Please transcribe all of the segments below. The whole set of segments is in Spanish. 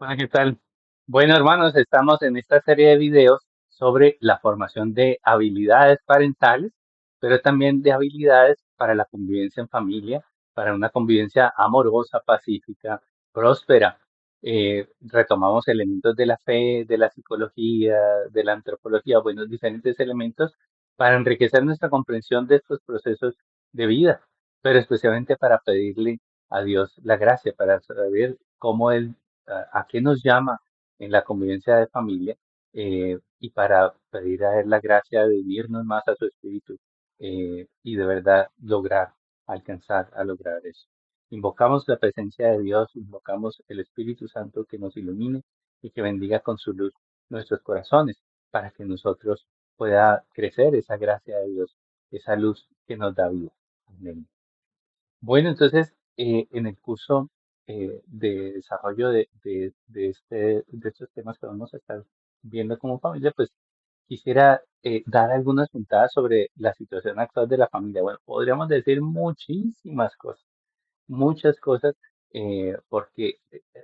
Hola, ¿qué tal? Bueno, hermanos, estamos en esta serie de videos sobre la formación de habilidades parentales, pero también de habilidades para la convivencia en familia, para una convivencia amorosa, pacífica, próspera. Retomamos elementos de la fe, de la psicología, de la antropología, bueno, diferentes elementos para enriquecer nuestra comprensión de estos procesos de vida, pero especialmente para pedirle a Dios la gracia, para saber cómo Él a qué nos llama en la convivencia de familia y para pedir a Él la gracia de unirnos más a su espíritu y de verdad alcanzar a lograr eso. Invocamos la presencia de Dios, invocamos el Espíritu Santo que nos ilumine y que bendiga con su luz nuestros corazones para que nosotros pueda crecer esa gracia de Dios, esa luz que nos da vida. Amén. Bueno, entonces, en el curso de desarrollo de estos temas que vamos a estar viendo como familia, pues quisiera dar algunas puntadas sobre la situación actual de la familia. Bueno, podríamos decir muchísimas cosas, muchas cosas, porque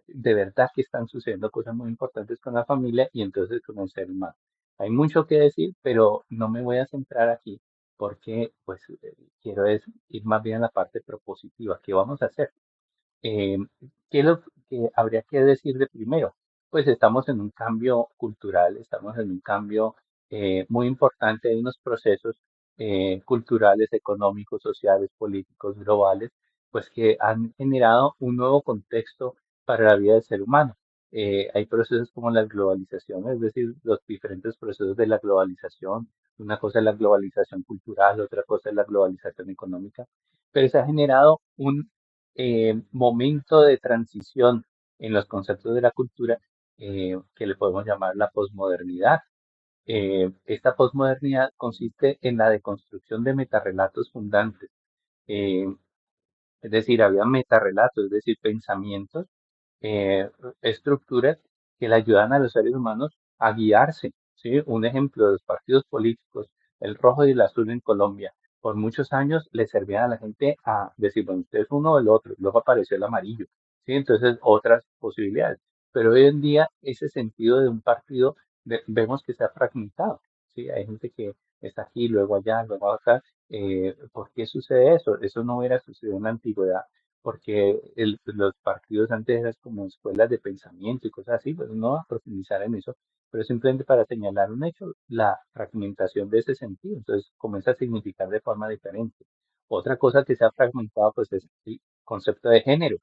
de verdad que están sucediendo cosas muy importantes con la familia y entonces con el ser humano. Hay mucho que decir, pero no me voy a centrar aquí porque pues quiero ir más bien a la parte propositiva. ¿Qué vamos a hacer? Eh, ¿Qué es lo que habría que decir de primero? Pues estamos en un cambio cultural, estamos en un cambio muy importante, hay unos procesos culturales, económicos, sociales, políticos, globales, pues que han generado un nuevo contexto para la vida del ser humano. Hay procesos como la globalización, es decir, los diferentes procesos de la globalización. Una cosa es la globalización cultural, otra cosa es la globalización económica, pero se ha generado un momento de transición en los conceptos de la cultura que le podemos llamar la posmodernidad. Esta posmodernidad consiste en la deconstrucción de metarrelatos fundantes. Eh, es decir, había metarrelatos, es decir, pensamientos, eh, estructuras que le ayudan a los seres humanos a guiarse, ¿sí? Un ejemplo de los partidos políticos, el rojo y el azul en Colombia, por muchos años le servían a la gente a decir, bueno, usted es uno o el otro, luego apareció el amarillo, ¿sí? Entonces, otras posibilidades. Pero hoy en día, ese sentido de un partido vemos que se ha fragmentado, ¿sí? Hay gente que está aquí, luego allá, luego acá, ¿por qué sucede eso? Eso no hubiera sucedido en la antigüedad, porque los partidos antes eran como escuelas de pensamiento y cosas así, pues no va a profundizar en eso, pero simplemente para señalar un hecho, la fragmentación de ese sentido, entonces comienza a significar de forma diferente. Otra cosa que se ha fragmentado, pues es el concepto de género.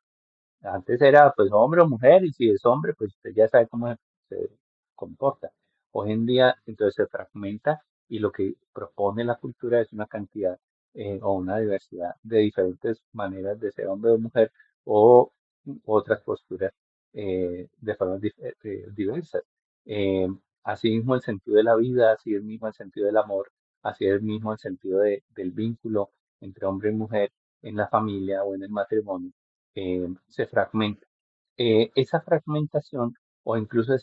Antes era pues hombre o mujer y si es hombre pues usted ya sabe cómo se comporta. Hoy en día entonces se fragmenta y lo que propone la cultura es una cantidad o una diversidad de diferentes maneras de ser hombre o mujer o otras posturas de formas diversas. Eh, Así mismo el sentido de la vida, así es mismo el sentido del amor, así es mismo el sentido del vínculo entre hombre y mujer en la familia o en el matrimonio se fragmenta. Esa fragmentación o incluso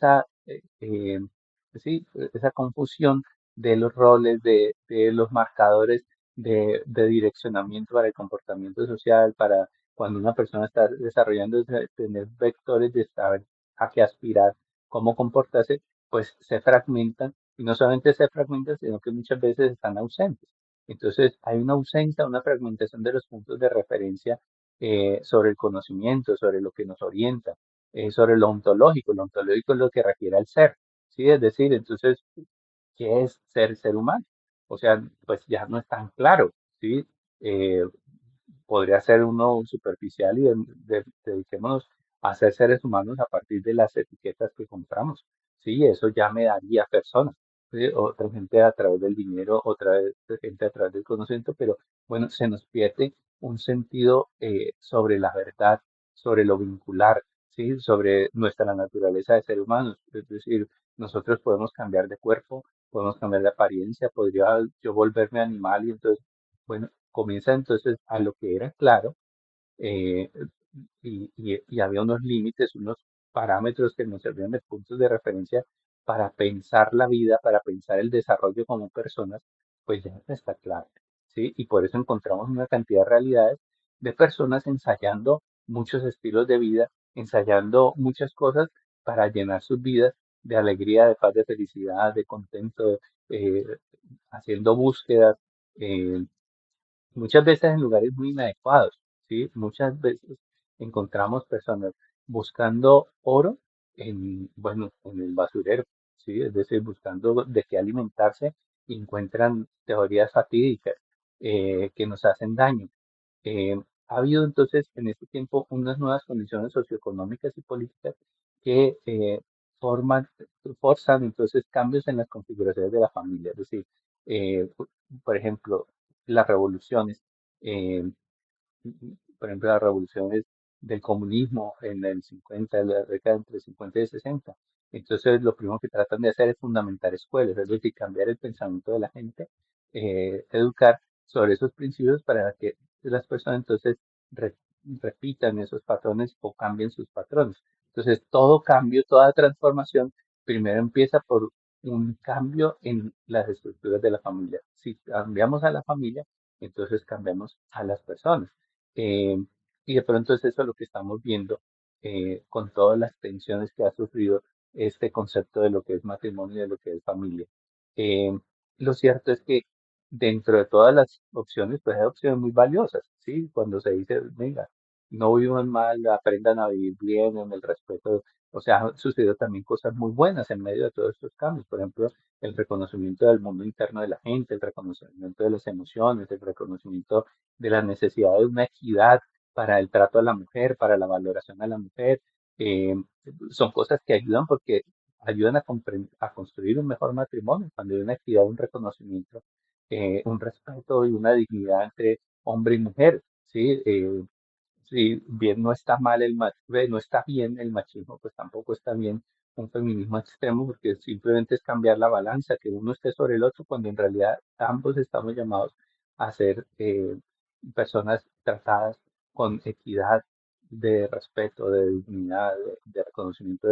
sí, esa confusión de los roles, de los marcadores de direccionamiento para el comportamiento social, para cuando una persona está desarrollando, tener vectores de saber a qué aspirar, cómo comportarse, pues se fragmentan y no solamente se fragmentan, sino que muchas veces están ausentes. Entonces hay una ausencia, una fragmentación de los puntos de referencia sobre el conocimiento, sobre lo que nos orienta, sobre lo ontológico. Lo ontológico es lo que refiere al ser, ¿sí? Es decir, entonces, ¿qué es ser humano? O sea, pues ya no es tan claro, ¿sí? Eh, Podría ser uno superficial y dediquémonos a ser seres humanos a partir de las etiquetas que compramos. Sí, eso ya me daría personas. ¿Sí? Otra gente a través del dinero, gente a través del conocimiento, pero bueno, se nos pierde un sentido sobre la verdad, sobre lo vincular, ¿sí? Sobre nuestra naturaleza de ser humanos. Es decir, nosotros podemos cambiar de cuerpo, podemos cambiar de apariencia, podría yo volverme animal y entonces, bueno, comienza entonces a lo que era claro eh, y había unos límites, unos parámetros que nos servían de puntos de referencia para pensar la vida, para pensar el desarrollo como personas, pues ya no está claro, ¿sí? Y por eso encontramos una cantidad de realidades de personas ensayando muchos estilos de vida, ensayando muchas cosas, para llenar sus vidas de alegría, de paz, de felicidad, de contento, eh, haciendo búsquedas, eh, muchas veces en lugares muy inadecuados, ¿sí? Muchas veces encontramos personas buscando oro en, bueno, en el basurero, ¿sí? Es decir, buscando de qué alimentarse y encuentran teorías fatídicas que nos hacen daño. Eh, ha habido entonces en este tiempo unas nuevas condiciones socioeconómicas y políticas que forman, forzan entonces cambios en las configuraciones de la familia. Es decir, por ejemplo, las revoluciones, eh, por ejemplo, las revoluciones del comunismo en el 50, en la década entre 50 y 60. Entonces, lo primero que tratan de hacer es fundamentar escuelas, es decir, cambiar el pensamiento de la gente, educar sobre esos principios para que las personas entonces re- repitan esos patrones o cambien sus patrones. Entonces, todo cambio, toda transformación, primero empieza por un cambio en las estructuras de la familia. Si cambiamos a la familia, entonces cambiamos a las personas. Eh, y de pronto es eso lo que estamos viendo con todas las tensiones que ha sufrido este concepto de lo que es matrimonio y de lo que es familia. Eh, lo cierto es que dentro de todas las opciones, pues hay opciones muy valiosas, ¿sí? Cuando se dice, venga, no vivan mal, aprendan a vivir bien en el respeto. O sea, han sucedido también cosas muy buenas en medio de todos estos cambios. Por ejemplo, el reconocimiento del mundo interno de la gente, el reconocimiento de las emociones, el reconocimiento de la necesidad de una equidad para el trato a la mujer, para la valoración a la mujer. eh, Son cosas que ayudan porque ayudan a construir un mejor matrimonio, cuando hay una equidad, un reconocimiento, un respeto y una dignidad entre hombre y mujer, ¿sí? Si bien no está mal no está bien el machismo, pues tampoco está bien un feminismo extremo, porque simplemente es cambiar la balanza, que uno esté sobre el otro, cuando en realidad ambos estamos llamados a ser personas tratadas con equidad, de respeto, de dignidad, de reconocimiento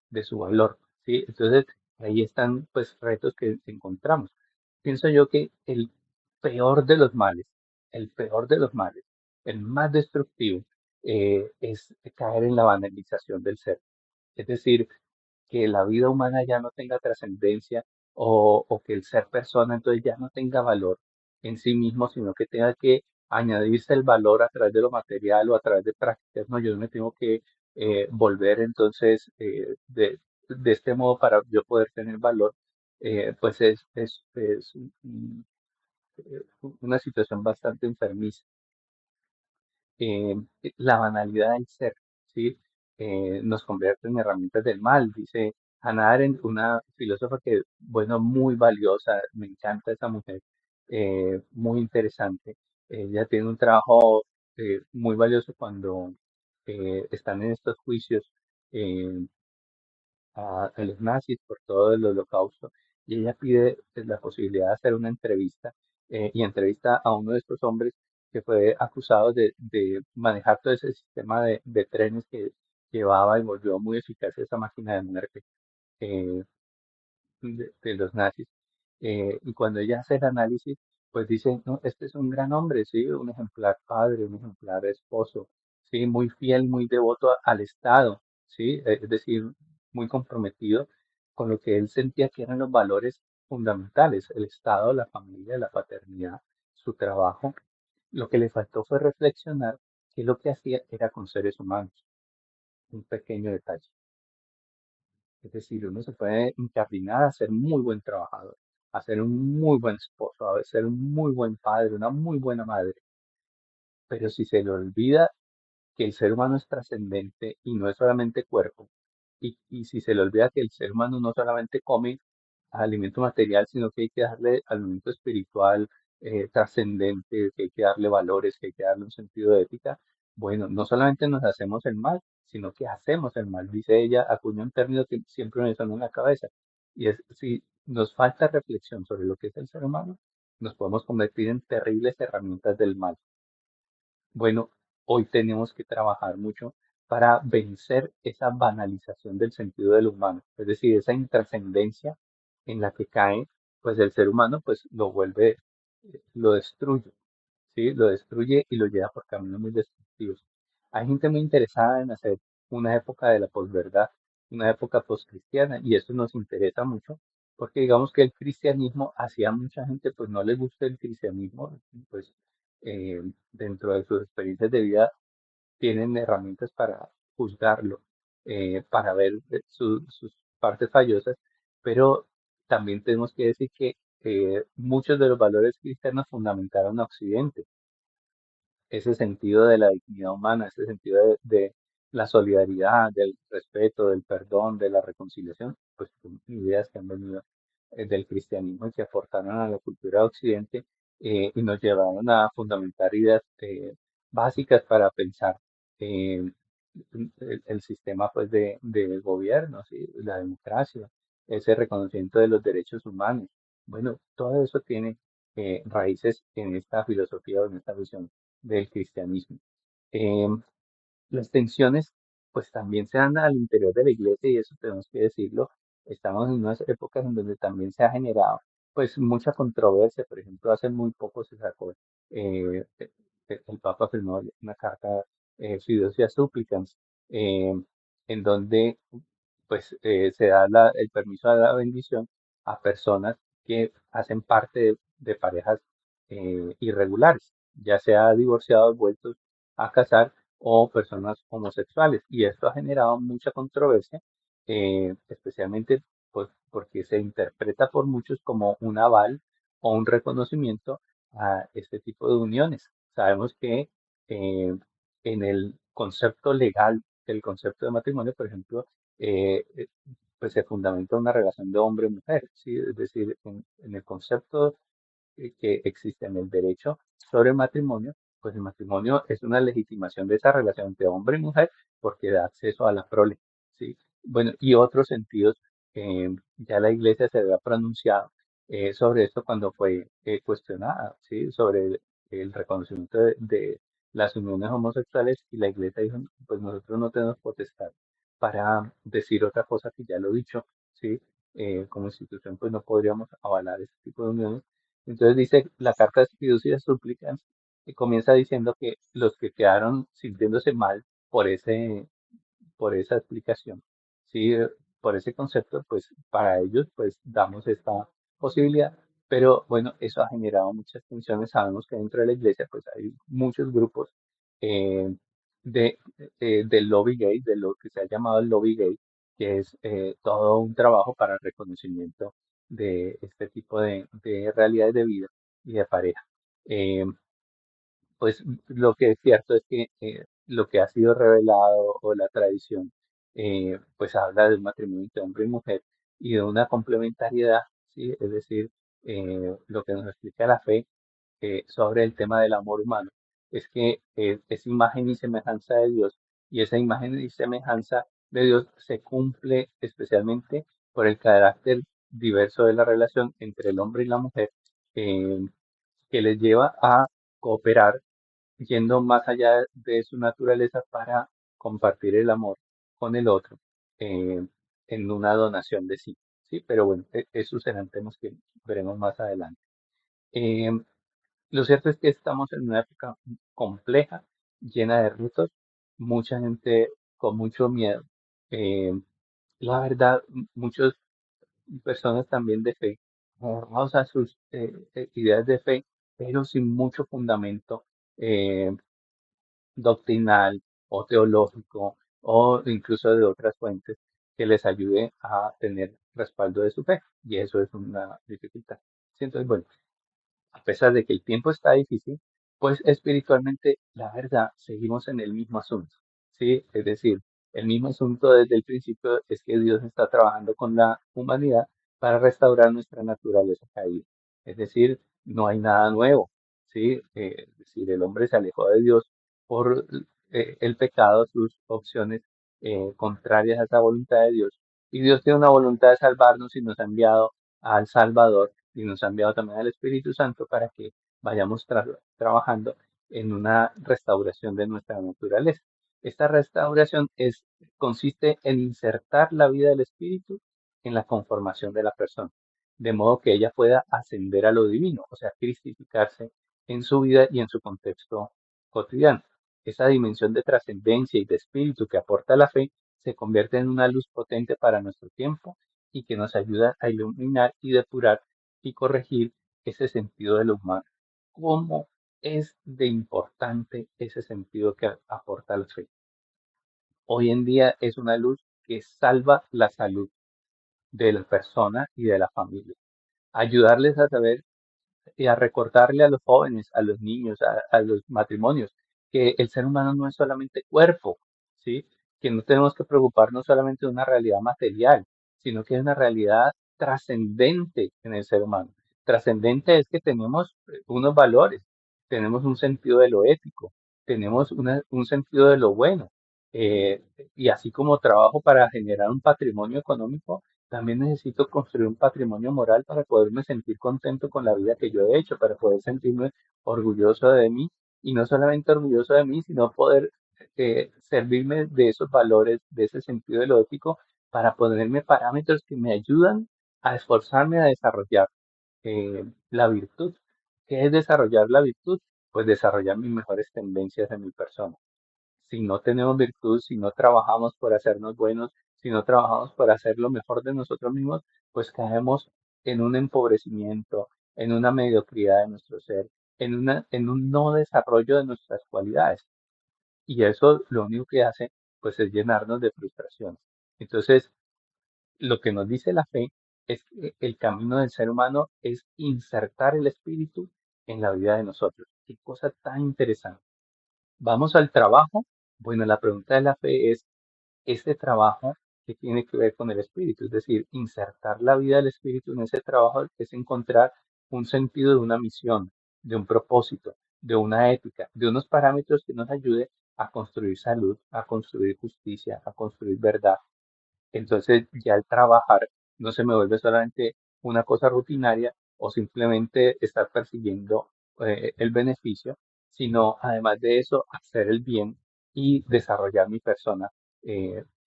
de su valor, ¿sí? Entonces, ahí están, pues, retos que encontramos. Pienso yo que el peor de los males, el peor de los males, el más destructivo, es caer en la banalización del ser. Es decir, que la vida humana ya no tenga trascendencia o que el ser persona entonces ya no tenga valor en sí mismo, sino que tenga que añadirse el valor a través de lo material o a través de prácticas. No, yo me tengo que volver entonces de este modo para yo poder tener valor. Pues es una situación bastante enfermiza. eh, la banalidad del ser, ¿sí? Nos convierte en herramientas del mal, dice Hannah Arendt, una filósofa que, bueno, muy valiosa, me encanta esa mujer, muy interesante. Ella tiene un trabajo muy valioso cuando están en estos juicios eh, a los nazis por todo el holocausto, y ella pide la posibilidad de hacer una entrevista y entrevista a uno de estos hombres que fue acusado de manejar todo ese sistema de trenes que llevaba y volvió muy eficaz esa máquina de muerte. eh, de los nazis. Y cuando ella hace el análisis, pues dice, no, este es un gran hombre, sí, un ejemplar padre, un ejemplar esposo, sí, muy fiel, muy devoto al Estado, sí, es decir, muy comprometido con lo que él sentía que eran los valores fundamentales, el Estado, la familia, la paternidad, su trabajo. Lo que le faltó fue reflexionar que lo que hacía era con seres humanos, un pequeño detalle. Es decir, uno se puede incardinar a ser muy buen trabajador, a ser un muy buen esposo, a ser un muy buen padre, una muy buena madre. Pero si se le olvida que el ser humano es trascendente y no es solamente cuerpo, y si se le olvida que el ser humano no solamente come alimento material, sino que hay que darle alimento espiritual, trascendente, que hay que darle valores, que hay que darle un sentido de ética. Bueno, no solamente nos hacemos el mal, sino que hacemos el mal. Dice ella, acuñó un término que siempre me sonó en la cabeza, y es, si nos falta reflexión sobre lo que es el ser humano, nos podemos convertir en terribles herramientas del mal. Bueno, hoy tenemos que trabajar mucho para vencer esa banalización del sentido del humano, es decir, esa intrascendencia en la que cae, pues el ser humano, pues lo vuelve, lo destruye, ¿sí? Lo destruye y lo lleva por caminos muy destructivos. Hay gente muy interesada en hacer una época de la posverdad, una época postcristiana, y eso nos interesa mucho, porque digamos que el cristianismo, hacia mucha gente pues no le gusta el cristianismo, pues dentro de sus experiencias de vida tienen herramientas para juzgarlo, para ver sus partes fallosas, pero también tenemos que decir que muchos de los valores cristianos fundamentaron a Occidente, ese sentido de la dignidad humana, ese sentido de la solidaridad, del respeto, del perdón, de la reconciliación, pues son ideas que han venido del cristianismo y que aportaron a la cultura de Occidente, y nos llevaron a fundamentar ideas básicas para pensar eh, el sistema pues de gobierno, ¿sí? La democracia, ese reconocimiento de los derechos humanos. Bueno, todo eso tiene raíces en esta filosofía o en esta visión del cristianismo. Em, las tensiones, pues también se dan al interior de la iglesia y eso tenemos que decirlo. Estamos en unas épocas en donde también se ha generado, pues, mucha controversia. Por ejemplo, hace muy poco se sacó, el Papa firmó una carta, Fiducia Supplicans, en donde, pues, se da el permiso a la bendición a personas que hacen parte de parejas irregulares, ya sea divorciados, vueltos a casar o personas homosexuales. Y esto ha generado mucha controversia, especialmente pues, porque se interpreta por muchos como un aval o un reconocimiento a este tipo de uniones. Sabemos que eh, en el concepto legal del concepto de matrimonio, por ejemplo, pues se fundamenta una relación de hombre-mujer, ¿sí? Es decir, en el concepto que existe en el derecho sobre el matrimonio, pues el matrimonio es una legitimación de esa relación entre hombre y mujer porque da acceso a la prole, ¿sí? Bueno, y otros sentidos, ya la iglesia se había pronunciado sobre esto cuando fue cuestionada, ¿sí? Sobre el reconocimiento de las uniones homosexuales y la iglesia dijo, pues nosotros no tenemos potestad para decir otra cosa que ya lo dicho, ¿sí? Como institución pues no podríamos avalar ese tipo de uniones. Entonces dice la carta de fiducia supplicans y comienza diciendo que los que quedaron sintiéndose mal por por esa explicación, sí, por ese concepto, pues para ellos pues damos esta posibilidad. Pero bueno, eso ha generado muchas tensiones. Sabemos que dentro de la iglesia pues hay muchos grupos eh, de, del lobby gay, de lo que se ha llamado el lobby gay, que es todo un trabajo para el reconocimiento de este tipo de realidades de vida y de pareja. Eh, pues lo que es cierto es que lo que ha sido revelado o la tradición, pues habla de un matrimonio entre hombre y mujer y de una complementariedad, ¿sí? Es decir, lo que nos explica la fe sobre el tema del amor humano es que es imagen y semejanza de Dios y esa imagen y semejanza de Dios se cumple especialmente por el carácter diverso de la relación entre el hombre y la mujer, eh, que les lleva a cooperar yendo más allá de su naturaleza para compartir el amor con el otro eh, en una donación de sí. Sí, pero bueno, esos serán temas que veremos más adelante. Eh, lo cierto es que estamos en una época compleja, llena de retos, mucha gente con mucho miedo. Eh, la verdad, muchas personas también de fe, aferrados a sus ideas de fe, pero sin mucho fundamento eh, doctrinal o teológico o incluso de otras fuentes que les ayude a tener respaldo de su fe. Y eso es una dificultad. Sí, entonces, bueno, a pesar de que el tiempo está difícil, pues espiritualmente, la verdad, seguimos en el mismo asunto, ¿sí? Es decir, el mismo asunto desde el principio es que Dios está trabajando con la humanidad para restaurar nuestra naturaleza caída. Es decir, no hay nada nuevo, ¿sí? Es decir, el hombre se alejó de Dios por el pecado, sus opciones contrarias a esa voluntad de Dios. Y Dios tiene una voluntad de salvarnos y nos ha enviado al Salvador y nos ha enviado también al Espíritu Santo para que vayamos trabajando en una restauración de nuestra naturaleza. Esta restauración consiste en insertar la vida del Espíritu en la conformación de la persona, de modo que ella pueda ascender a lo divino, o sea, cristificarse en su vida y en su contexto cotidiano. Esa dimensión de trascendencia y de espíritu que aporta la fe se convierte en una luz potente para nuestro tiempo y que nos ayuda a iluminar y depurar y corregir ese sentido de lo humano. ¿Cómo es de importante ese sentido que aporta la fe? Hoy en día es una luz que salva la salud de la persona y de la familia. Ayudarles a saber y a recordarle a los jóvenes, a los niños, a los matrimonios, que el ser humano no es solamente cuerpo, ¿sí? Que no tenemos que preocuparnos solamente de una realidad material, sino que hay una realidad trascendente en el ser humano. Trascendente es que tenemos unos valores, tenemos un sentido de lo ético, tenemos un sentido de lo bueno. eh, y así como trabajo para generar un patrimonio económico, también necesito construir un patrimonio moral para poderme sentir contento con la vida que yo he hecho, para poder sentirme orgulloso de mí y no solamente orgulloso de mí, sino poder servirme de esos valores, de ese sentido de lo ético, para ponerme parámetros que me ayudan a esforzarme a desarrollar la virtud. ¿Qué es desarrollar la virtud? Pues desarrollar mis mejores tendencias en mi persona. Si no tenemos virtud, si no trabajamos por hacernos buenos, si no trabajamos por hacer lo mejor de nosotros mismos, pues caemos en un empobrecimiento, en una mediocridad de nuestro ser, en un no desarrollo de nuestras cualidades. Y eso lo único que hace, pues, es llenarnos de frustración. Entonces, lo que nos dice la fe es que el camino del ser humano es insertar el espíritu en la vida de nosotros. Qué cosa tan interesante. Vamos al trabajo. Bueno, la pregunta de la fe es, ¿este trabajo que tiene que ver con el espíritu? Es decir, insertar la vida del espíritu en ese trabajo es encontrar un sentido de una misión, de un propósito, de una ética, de unos parámetros que nos ayude a construir salud, a construir justicia, a construir verdad. Entonces ya el trabajar no se me vuelve solamente una cosa rutinaria o simplemente estar persiguiendo el beneficio, sino además de eso hacer el bien y desarrollar mi persona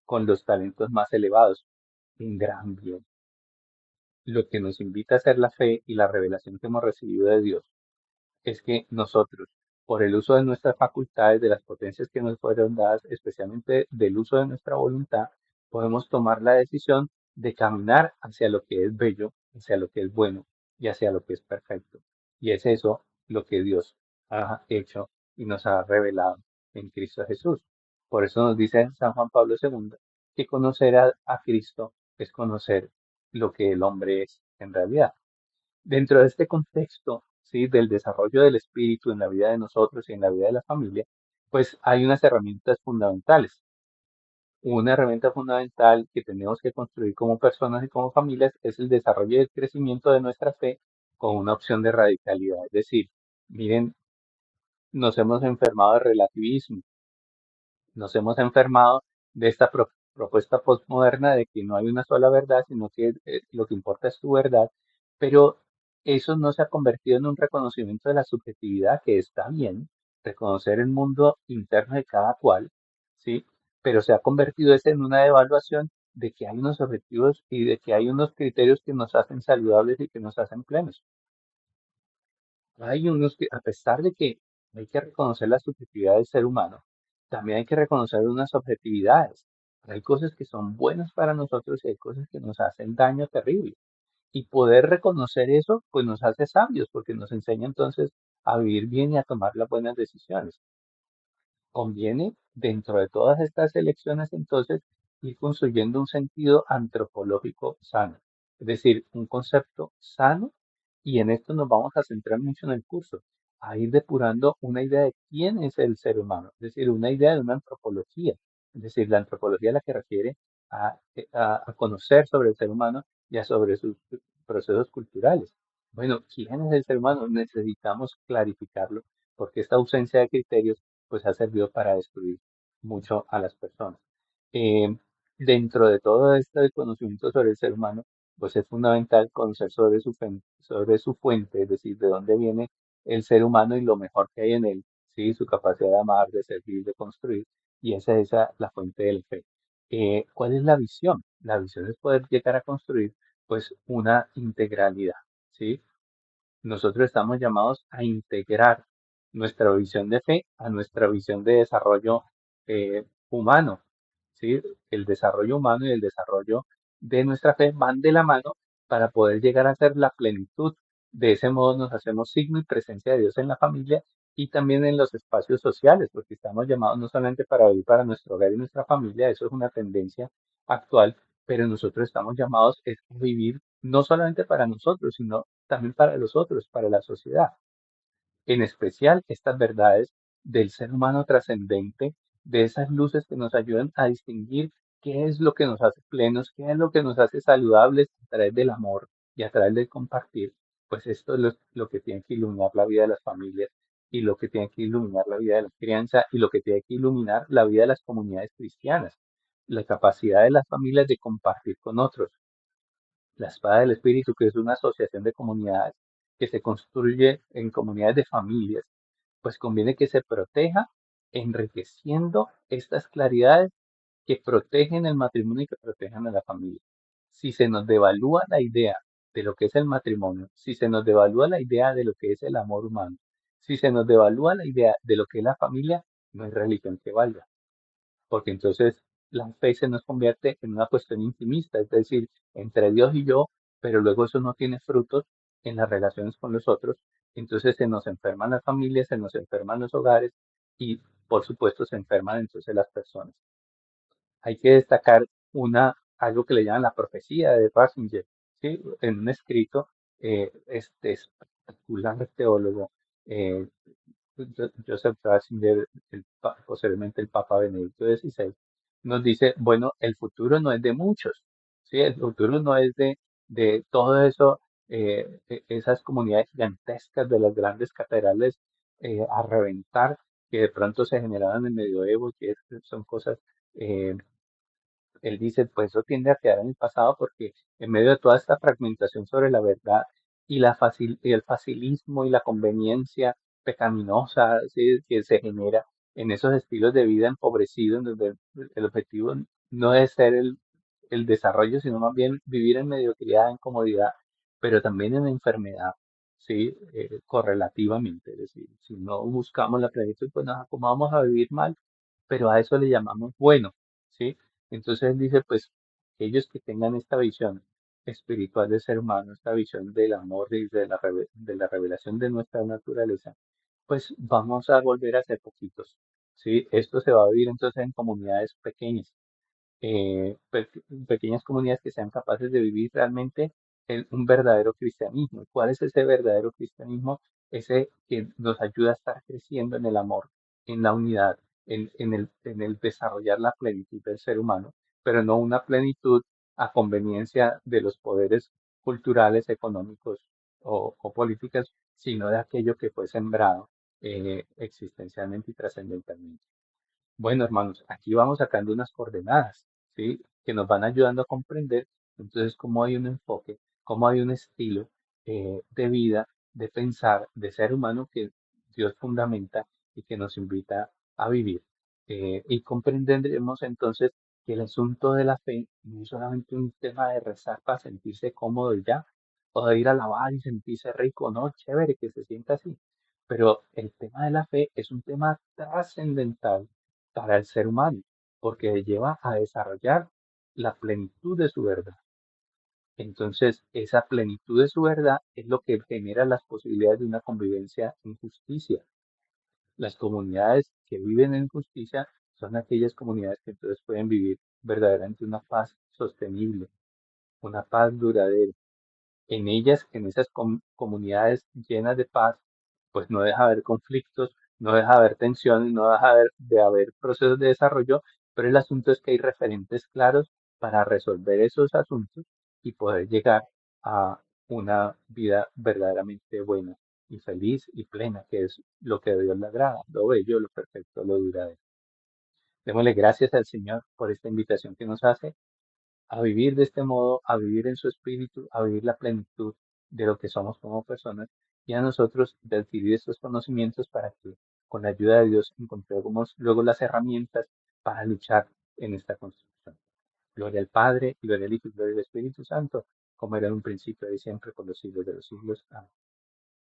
con los talentos más elevados. Un gran bien. Lo que nos invita a hacer la fe y la revelación que hemos recibido de Dios es que nosotros, por el uso de nuestras facultades, de las potencias que nos fueron dadas, especialmente del uso de nuestra voluntad, podemos tomar la decisión de caminar hacia lo que es bello, hacia lo que es bueno y hacia lo que es perfecto. Y es eso lo que Dios ha hecho y nos ha revelado en Cristo Jesús. Por eso nos dice San Juan Pablo II que conocer a Cristo es conocer lo que el hombre es en realidad. Dentro de este contexto, ¿sí? Del desarrollo del espíritu en la vida de nosotros y en la vida de la familia, pues hay unas herramientas fundamentales. Una herramienta fundamental que tenemos que construir como personas y como familias es el desarrollo y el crecimiento de nuestra fe con una opción de radicalidad. Es decir, miren, nos hemos enfermado de relativismo, nos hemos enfermado de esta propuesta postmoderna de que no hay una sola verdad, sino que lo que importa es tu verdad, pero eso no se ha convertido en un reconocimiento de la subjetividad, que está bien, reconocer el mundo interno de cada cual, ¿sí? Pero se ha convertido ese en una evaluación de que hay unos objetivos y de que hay unos criterios que nos hacen saludables y que nos hacen plenos. Hay unos que, a pesar de que hay que reconocer la subjetividad del ser humano, también hay que reconocer unas objetividades. Hay cosas que son buenas para nosotros y hay cosas que nos hacen daño terrible. Y poder reconocer eso, pues nos hace sabios, porque nos enseña entonces a vivir bien y a tomar las buenas decisiones. Conviene, dentro de todas estas elecciones, entonces, ir construyendo un sentido antropológico sano, es decir, un concepto sano, y en esto nos vamos a centrar mucho en el curso, a ir depurando una idea de quién es el ser humano, es decir, una idea de una antropología, es decir, la antropología a la que refiere a conocer sobre el ser humano y a sobre sus procesos culturales. Bueno, ¿quién es el ser humano? Necesitamos clarificarlo, porque esta ausencia de criterios pues ha servido para destruir mucho a las personas. Eh, Dentro de todo este conocimiento sobre el ser humano, pues es fundamental conocer sobre su fuente, es decir, de dónde viene el ser humano y lo mejor que hay en él, ¿sí? Su capacidad de amar, de servir, de construir, y esa es la fuente del fe. ¿Cuál es la visión? La visión es poder llegar a construir pues una integralidad, ¿sí? Nosotros estamos llamados a integrar nuestra visión de fe a nuestra visión de desarrollo humano, ¿sí? El desarrollo humano y el desarrollo de nuestra fe van de la mano para poder llegar a ser la plenitud. De ese modo nos hacemos signo y presencia de Dios en la familia y también en los espacios sociales, porque estamos llamados no solamente para vivir para nuestro hogar y nuestra familia, eso es una tendencia actual, pero nosotros estamos llamados es a vivir no solamente para nosotros, sino también para los otros, para la sociedad. En especial estas verdades del ser humano trascendente, de esas luces que nos ayudan a distinguir qué es lo que nos hace plenos, qué es lo que nos hace saludables a través del amor y a través del compartir, pues esto es lo que tiene que iluminar la vida de las familias y lo que tiene que iluminar la vida de la crianza y lo que tiene que iluminar la vida de las comunidades cristianas, la capacidad de las familias de compartir con otros. La espada del espíritu, que es una asociación de comunidades que se construye en comunidades de familias, pues conviene que se proteja enriqueciendo estas claridades que protegen el matrimonio y que protejan a la familia. Si se nos devalúa la idea de lo que es el matrimonio, si se nos devalúa la idea de lo que es el amor humano, si se nos devalúa la idea de lo que es la familia, no hay religión que valga, porque entonces la fe se nos convierte en una cuestión intimista, es decir, entre Dios y yo, pero luego eso no tiene frutos en las relaciones con los otros, entonces se nos enferman las familias, se nos enferman los hogares y por supuesto se enferman entonces las personas. Hay que destacar algo que le llaman la profecía de Ratzinger, ¿sí? En un escrito, este espectacular teólogo, eh, Joseph Ratzinger, posteriormente el Papa Benedicto XVI, nos dice, bueno, el futuro no es de muchos, ¿sí? El futuro no es de todo eso, esas comunidades gigantescas de las grandes catedrales a reventar, que de pronto se generaban en el medioevo, que son cosas eh, él dice, pues eso tiende a quedar en el pasado porque en medio de toda esta fragmentación sobre la verdad y el facilismo y la conveniencia pecaminosa, ¿sí? Que se genera en esos estilos de vida empobrecidos, en donde el objetivo no es ser el desarrollo, sino más bien vivir en mediocridad, en comodidad, pero también en enfermedad, ¿sí? Correlativamente. Es decir, si no buscamos la plenitud, pues nos acomodamos a vivir mal, pero a eso le llamamos bueno, ¿sí? Entonces él dice, pues, aquellos que tengan esta visión espiritual del ser humano, esta visión del amor y de la revelación de nuestra naturaleza, pues vamos a volver a ser poquitos, ¿sí? Esto se va a vivir entonces en comunidades pequeñas, pequeñas comunidades que sean capaces de vivir realmente un verdadero cristianismo. ¿Cuál es ese verdadero cristianismo? Ese que nos ayuda a estar creciendo en el amor, en la unidad, en el desarrollar la plenitud del ser humano, pero no una plenitud a conveniencia de los poderes culturales, económicos o políticas, sino de aquello que fue sembrado existencialmente y trascendentalmente. Bueno, hermanos, aquí vamos sacando unas coordenadas, ¿sí? Que nos van ayudando a comprender entonces cómo hay un enfoque, cómo hay un estilo de vida, de pensar, de ser humano que Dios fundamenta y que nos invita a vivir. Y comprenderemos entonces que el asunto de la fe no es solamente un tema de rezar para sentirse cómodo y ya, o de ir a lavar y sentirse rico, no, chévere que se sienta así. Pero el tema de la fe es un tema trascendental para el ser humano, porque lleva a desarrollar la plenitud de su verdad. Entonces, esa plenitud de su verdad es lo que genera las posibilidades de una convivencia en justicia. Las comunidades que viven en justicia son aquellas comunidades que entonces pueden vivir verdaderamente una paz sostenible, una paz duradera. En ellas, en esas comunidades llenas de paz, pues no deja de haber conflictos, no deja de haber tensiones, no deja de haber procesos de desarrollo, pero el asunto es que hay referentes claros para resolver esos asuntos y poder llegar a una vida verdaderamente buena y feliz y plena, que es lo que a Dios le agrada, lo bello, lo perfecto, lo duradero. Démosle gracias al Señor por esta invitación que nos hace a vivir de este modo, a vivir en su espíritu, a vivir la plenitud de lo que somos como personas y a nosotros de adquirir estos conocimientos para que con la ayuda de Dios encontremos luego las herramientas para luchar en esta construcción. Gloria al Padre, gloria al Hijo y gloria al Espíritu Santo, como era en un principio y siempre por los siglos de los siglos. Amén.